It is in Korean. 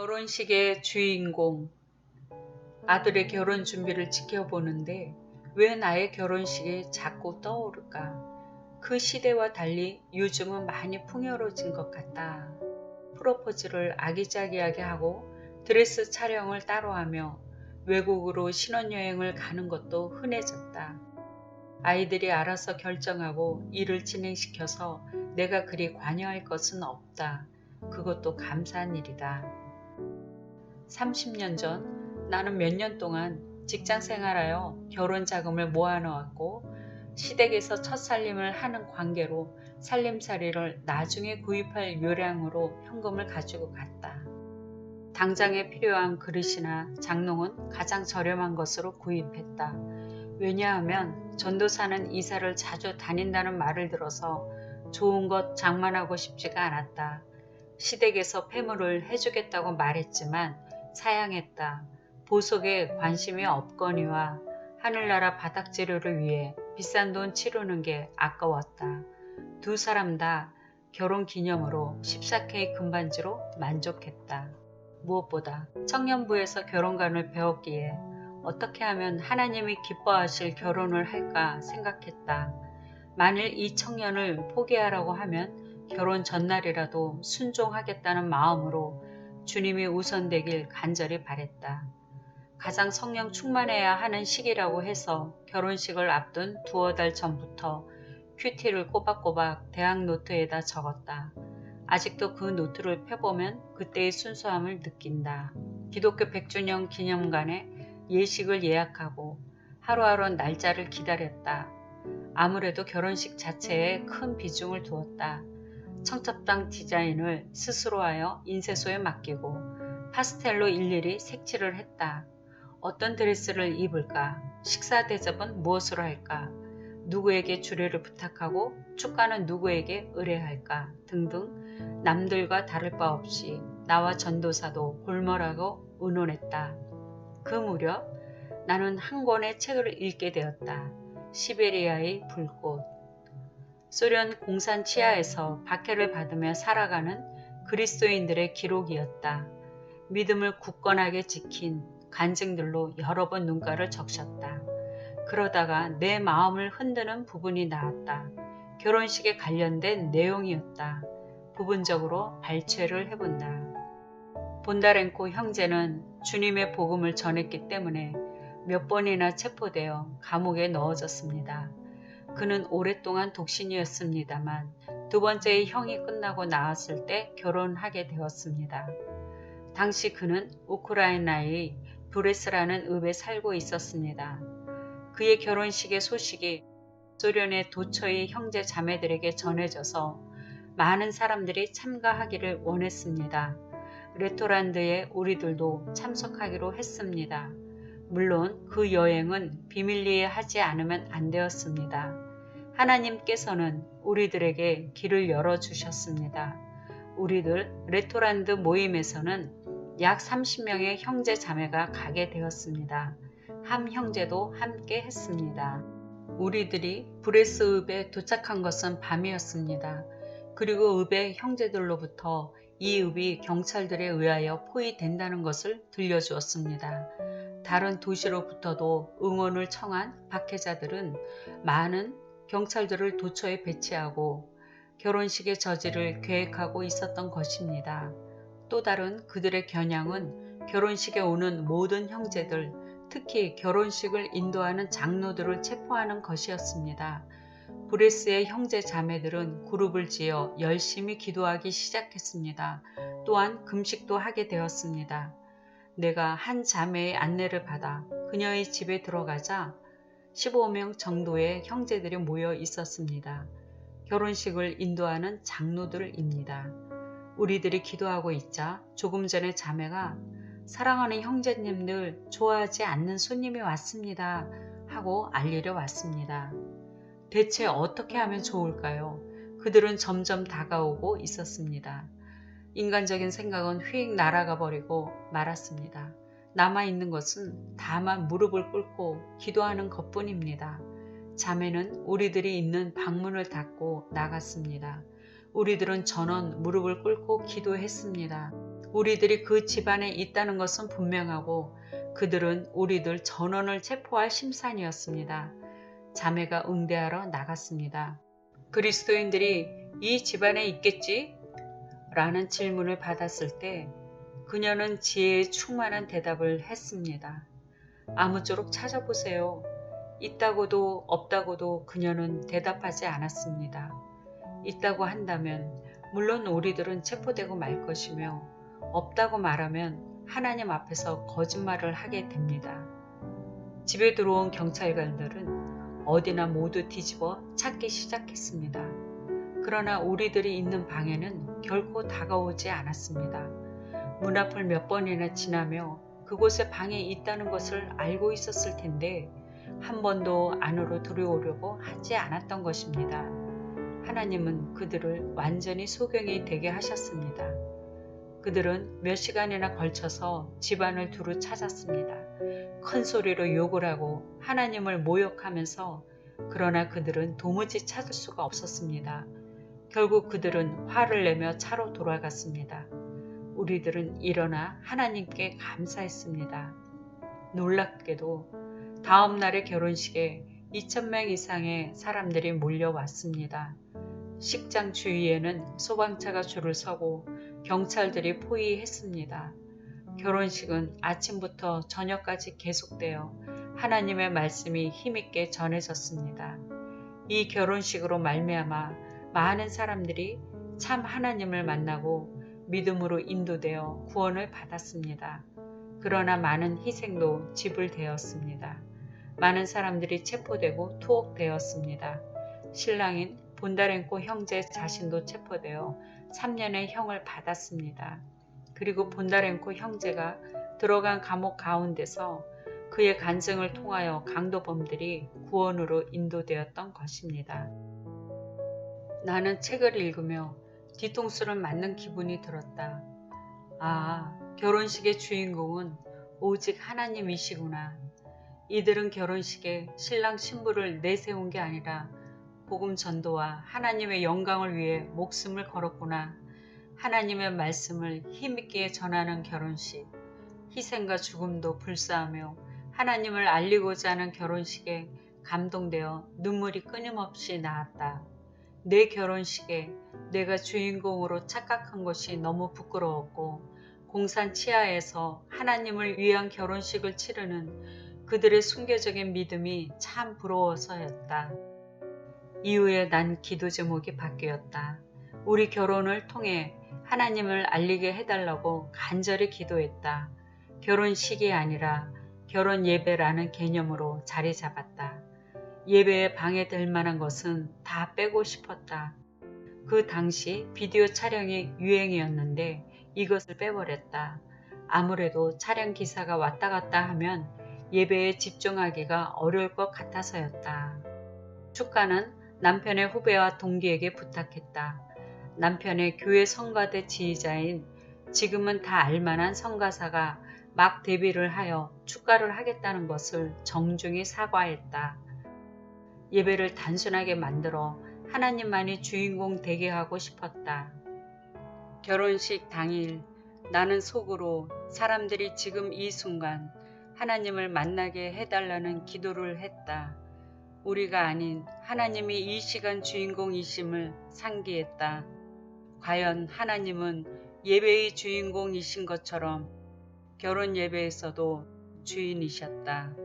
결혼식의 주인공. 아들의 결혼 준비를 지켜보는데 왜 나의 결혼식이 자꾸 떠오를까? 그 시대와 달리 요즘은 많이 풍요로워진 것 같다. 프로포즈를 아기자기하게 하고 드레스 촬영을 따로 하며 외국으로 신혼여행을 가는 것도 흔해졌다. 아이들이 알아서 결정하고 일을 진행시켜서 내가 그리 관여할 것은 없다. 그것도 감사한 일이다. 30년 전 나는 몇 년 동안 직장 생활하여 결혼 자금을 모아놓았고 시댁에서 첫 살림을 하는 관계로 살림살이를 나중에 구입할 요량으로 현금을 가지고 갔다. 당장에 필요한 그릇이나 장롱은 가장 저렴한 것으로 구입했다. 왜냐하면 전도사는 이사를 자주 다닌다는 말을 들어서 좋은 것 장만하고 싶지가 않았다. 시댁에서 폐물을 해주겠다고 말했지만 사양했다. 보석에 관심이 없거니와 하늘나라 바닥재료를 위해 비싼 돈 치르는 게 아까웠다. 두 사람 다 결혼 기념으로 14K 금반지로 만족했다. 무엇보다 청년부에서 결혼관을 배웠기에 어떻게 하면 하나님이 기뻐하실 결혼을 할까 생각했다. 만일 이 청년을 포기하라고 하면 결혼 전날이라도 순종하겠다는 마음으로 주님이 우선되길 간절히 바랬다. 가장 성령 충만해야 하는 시기라고 해서 결혼식을 앞둔 두어 달 전부터 큐티를 꼬박꼬박 대학 노트에다 적었다. 아직도 그 노트를 펴보면 그때의 순수함을 느낀다. 기독교 100주년 기념관에 예식을 예약하고 하루하루 날짜를 기다렸다. 아무래도 결혼식 자체에 큰 비중을 두었다. 청첩장 디자인을 스스로 하여 인쇄소에 맡기고 파스텔로 일일이 색칠을 했다. 어떤 드레스를 입을까? 식사 대접은 무엇으로 할까? 누구에게 주례를 부탁하고 축가는 누구에게 의뢰할까? 등등 남들과 다를 바 없이 나와 전도사도 골몰하고 의논했다. 그 무렵 나는 한 권의 책을 읽게 되었다. 시베리아의 불꽃. 소련 공산 치하에서 박해를 받으며 살아가는 그리스도인들의 기록이었다. 믿음을 굳건하게 지킨 간증들로 여러 번 눈가를 적셨다. 그러다가 내 마음을 흔드는 부분이 나왔다. 결혼식에 관련된 내용이었다. 부분적으로 발췌를 해본다. 본다렌코 형제는 주님의 복음을 전했기 때문에 몇 번이나 체포되어 감옥에 넣어졌습니다. 그는 오랫동안 독신이었습니다만 두 번째의 형이 끝나고 나왔을 때 결혼하게 되었습니다. 당시 그는 우크라이나의 브레스라는 읍에 살고 있었습니다. 그의 결혼식의 소식이 소련의 도처의 형제 자매들에게 전해져서 많은 사람들이 참가하기를 원했습니다. 레토란드에 우리들도 참석하기로 했습니다. 물론 그 여행은 비밀리에 하지 않으면 안 되었습니다. 하나님께서는 우리들에게 길을 열어주셨습니다. 우리들 레토란드 모임에서는 약 30명의 형제 자매가 가게 되었습니다. 함 형제도 함께 했습니다. 우리들이 브레스읍에 도착한 것은 밤이었습니다. 그리고 읍의 형제들로부터 이 읍이 경찰들에 의하여 포위된다는 것을 들려주었습니다. 다른 도시로부터도 응원을 청한 박해자들은 많은 경찰들을 도처에 배치하고 결혼식의 저지를 계획하고 있었던 것입니다. 또 다른 그들의 겨냥은 결혼식에 오는 모든 형제들, 특히 결혼식을 인도하는 장로들을 체포하는 것이었습니다. 브레스의 형제 자매들은 그룹을 지어 열심히 기도하기 시작했습니다. 또한 금식도 하게 되었습니다. 내가 한 자매의 안내를 받아 그녀의 집에 들어가자 15명 정도의 형제들이 모여 있었습니다. 결혼식을 인도하는 장로들입니다. 우리들이 기도하고 있자 조금 전에 자매가 사랑하는 형제님들, 좋아하지 않는 손님이 왔습니다 하고 알리려 왔습니다. 대체 어떻게 하면 좋을까요? 그들은 점점 다가오고 있었습니다. 인간적인 생각은 휙 날아가 버리고 말았습니다. 남아있는 것은 다만 무릎을 꿇고 기도하는 것뿐입니다. 자매는 우리들이 있는 방문을 닫고 나갔습니다. 우리들은 전원 무릎을 꿇고 기도했습니다. 우리들이 그 집안에 있다는 것은 분명하고 그들은 우리들 전원을 체포할 심산이었습니다. 자매가 응대하러 나갔습니다. 그리스도인들이 이 집안에 있겠지? 라는 질문을 받았을 때 그녀는 지혜에 충만한 대답을 했습니다. 아무쪼록 찾아보세요. 있다고도 없다고도 그녀는 대답하지 않았습니다. 있다고 한다면 물론 우리들은 체포되고 말 것이며 없다고 말하면 하나님 앞에서 거짓말을 하게 됩니다. 집에 들어온 경찰관들은 어디나 모두 뒤집어 찾기 시작했습니다. 그러나 우리들이 있는 방에는 결코 다가오지 않았습니다. 문 앞을 몇 번이나 지나며 그곳에 방에 있다는 것을 알고 있었을 텐데 한 번도 안으로 들어오려고 하지 않았던 것입니다. 하나님은 그들을 완전히 소경이 되게 하셨습니다. 그들은 몇 시간이나 걸쳐서 집안을 두루 찾았습니다. 큰 소리로 욕을 하고 하나님을 모욕하면서 그러나 그들은 도무지 찾을 수가 없었습니다. 결국 그들은 화를 내며 차로 돌아갔습니다. 우리들은 일어나 하나님께 감사했습니다. 놀랍게도 다음 날의 결혼식에 2,000명 이상의 사람들이 몰려왔습니다. 식장 주위에는 소방차가 줄을 서고 경찰들이 포위했습니다. 결혼식은 아침부터 저녁까지 계속되어 하나님의 말씀이 힘있게 전해졌습니다. 이 결혼식으로 말미암아 많은 사람들이 참 하나님을 만나고 믿음으로 인도되어 구원을 받았습니다. 그러나 많은 희생도 지불되었습니다. 많은 사람들이 체포되고 투옥되었습니다. 신랑인 본다렌코 형제 자신도 체포되어 3년의 형을 받았습니다. 그리고 본다렌코 형제가 들어간 감옥 가운데서 그의 간증을 통하여 강도범들이 구원으로 인도되었던 것입니다. 나는 책을 읽으며 뒤통수를 맞는 기분이 들었다. 아, 결혼식의 주인공은 오직 하나님이시구나. 이들은 결혼식에 신랑 신부를 내세운 게 아니라 복음 전도와 하나님의 영광을 위해 목숨을 걸었구나. 하나님의 말씀을 힘있게 전하는 결혼식, 희생과 죽음도 불사하며 하나님을 알리고자 하는 결혼식에 감동되어 눈물이 끊임없이 나왔다. 내 결혼식에 내가 주인공으로 착각한 것이 너무 부끄러웠고 공산 치하에서 하나님을 위한 결혼식을 치르는 그들의 순교적인 믿음이 참 부러워서였다. 이후에 난 기도 제목이 바뀌었다. 우리 결혼을 통해 하나님을 알리게 해달라고 간절히 기도했다. 결혼식이 아니라 결혼 예배라는 개념으로 자리 잡았다. 예배에 방해될 만한 것은 다 빼고 싶었다. 그 당시 비디오 촬영이 유행이었는데 이것을 빼버렸다. 아무래도 촬영 기사가 왔다 갔다 하면 예배에 집중하기가 어려울 것 같아서였다. 축가는 남편의 후배와 동기에게 부탁했다. 남편의 교회 성가대 지휘자인 지금은 다 알만한 성가사가 막 데뷔를 하여 축가를 하겠다는 것을 정중히 사과했다. 예배를 단순하게 만들어 하나님만이 주인공 되게 하고 싶었다. 결혼식 당일 나는 속으로 사람들이 지금 이 순간 하나님을 만나게 해달라는 기도를 했다. 우리가 아닌 하나님이 이 시간 주인공이심을 상기했다. 과연 하나님은 예배의 주인공이신 것처럼 결혼 예배에서도 주인이셨다.